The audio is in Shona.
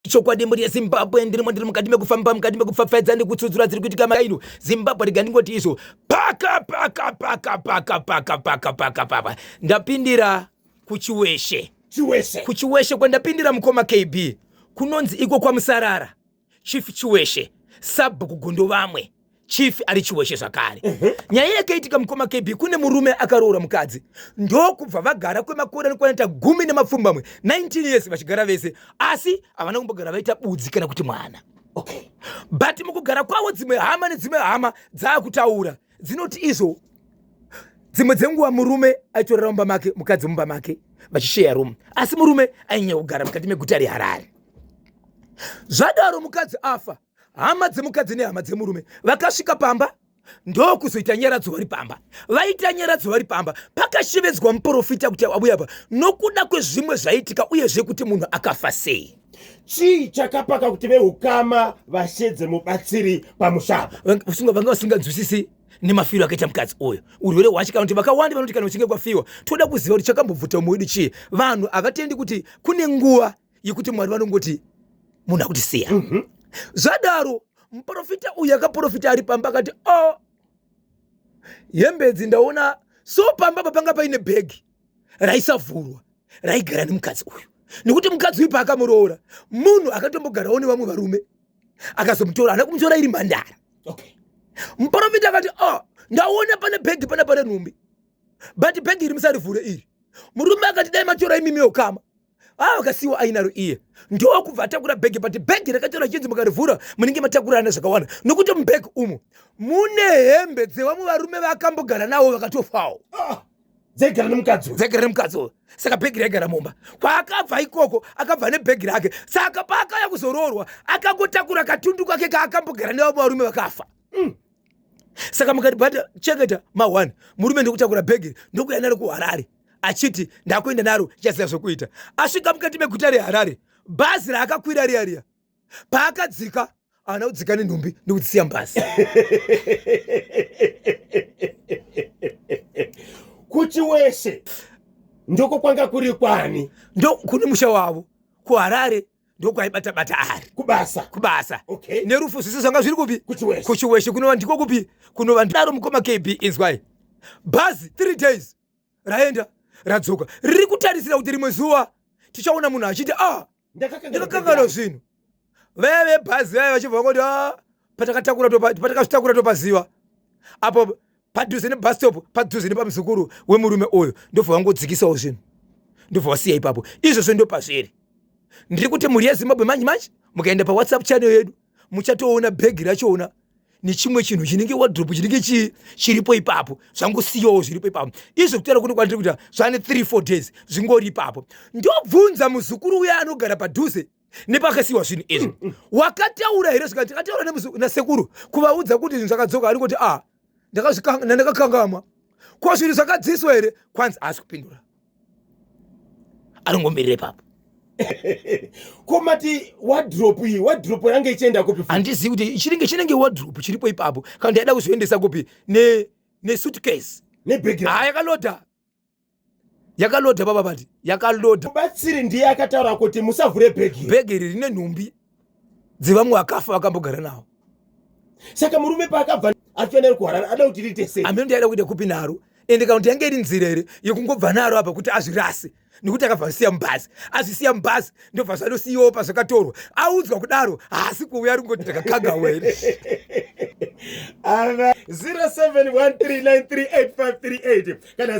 chokwadi muri yeZimbabwe ndiri mukati mekufamba mukati mekufafaidza nekutsudzura dziri kuitika maino Zimbabwe rigandingoti izvo paka ndapindira kuchiweshe kwandapindira mukoma KB kunonzi iko kwaMusarara Chief Chiweshe Sabu kugondovamwe Chief ari Chiweshe zvakare. Nyaya yakaitika mukoma KB kune murume akaroora mukadzi ndokubva vagara kwemakore anoita 10 19 years vachigara vese asi havana kumbogara vaita budzi kana kuti mwana. But mukugara kwavo dzimwe hama dzaakutaura dzinoti izvo dzimwe dzenguva murume aitorera mumba make mukadzi mumba make vachisheya room asi murume ainyanya kugara mukati meguta reHarare. Zvadaro mukadzi afa hama dzemukadzi nehama dzemurume vakasvika pamba ndokuzoita nyaradzo vari pamba. Vaita nyaradzo vari pamba pakashevedzwa muprofita kuti abuya pa nokuda kwezvimwe zvaitika uyezve kuti munhu akafa sei. Chii chakapaka kuti vehukama vashedze mubatsiri pamushaba? Vanga vasinganzwisisi nemafiro akaita mukadzi uyu. Urwere hwachika kuti vakawanda vanoti kana uchinge kwafiwa toda kuziva kuti chakambobvuta mumwedu chii. Vanhu avatendi kuti kune nguva yekuti Mwari vanongoti munhu akutisiya. Zvadaro muprofita uyu akaprofita ari pamba akati hembe idzi ndaona so pamba panga paine bhegi raisavhurwa raigara nemukadzi uyu nekuti mukadzi uyu paakamuroora munhu akatombogarawo nevamwe varume akazomutora ana kumutora iri mhandara. Muprofita akati ndaona pane bhegi pane nhumbi but bhegi iri musarivhure iri. Murume akati dai matora imimiwo kama vakasiwa ainaro iye ndokubva atakura bhegi but bhegi rakatora chinzi mukarivhura munenge matakurana zvakawanda nokuti mubhegi umo mune hembe dzevamwe varume vakambogara navo vakatofawo dzaigara nemukadzi uyu. Saka bhegi raigara mumba kwaakabva ikoko akabva nebhegi rake saka paakaya kuzoroorwa akangotakura katundu kwake kaakambogara nevamwe varume vakafa. Saka mukati bata cheketa ma1 murume ndokutakura bhegi ndokuya naro kuHarare achiti ndakuenda naro chaziva zvokuita. Asvika mukati meguta reHarare bhazi raakakwira riya paakadzika haana kudzika nenhumbi nekudzisiya bhazi. Kuchiweshe ndoko kwanga kuri kwani? Ndo kune musha wavo kuHarare ndokwaibata ari kubasa. Nerufu zvese zvanga zviri kupi kuchiweshe kunova ndiko kupi kunova ndaro mukoma KB inzwai bhazi 3 days raenda radzoka riri kutarisira kuti rimwe zuva tichaona munhu achiti ndakakanganwa zvinhu. Vaya vebhazi vaya vachibva kuti patakazvitakura topaziva apo padhuze nebus stop padhuze nepamuzukuru wemurume uyu ndobva vangodzikisawo zvinhu ndobva vasiya ipapo. Izvozvo ndopazviri ndiri kuti muri yeZimbabwe manji mukaenda paWhatsApp channel yedu muchatoona bhegi rachona nechimwe chinhu chinenge wardrobe chinenge chiripo ipapo zvangosiyawo zviripo ipapo. Izvo kutaura kuti kwandiri kuti zvane 3-4 days zvingori ipapo. Ndobvunza muzukuru uya anogara padhuze nepakasiyiwa zvinhu izvi wakataura here zvikati akataura nasekuru kuvaudza kuti zvinhu zvakadzoka ari kuti ndakakangamwa ko zvinhu zvakadziswa here kwanzi asi kupindura aringomirire ipapo. Komati wardrobe yange ichienda kupi? Handizivi kuti chinenge wardrobe chiripo ipapo kana ndaida kuzoendesa kupi nesuitcase nebhegi yakaloda baba bati yakaloda. Mubatsiri ndiye akataura kuti musavhure bhegi iri rine nhumbi dzevamwe vakafa vakambogara navo. Saka murume paakabva achienda kuHarare ada kuti riite sei? Amene ndaida kuita kupi naro ende kana kuti yange iri nzira here yekungobva naro apa kuti azvirase nekuti akabva asiya mubhazi azvisiya mubhazi ndobva zvanosiyiwawo pazvakatorwa audzwa kudaro haasi kuuya ari kungoti ndakakangawa here. 0713938538 kana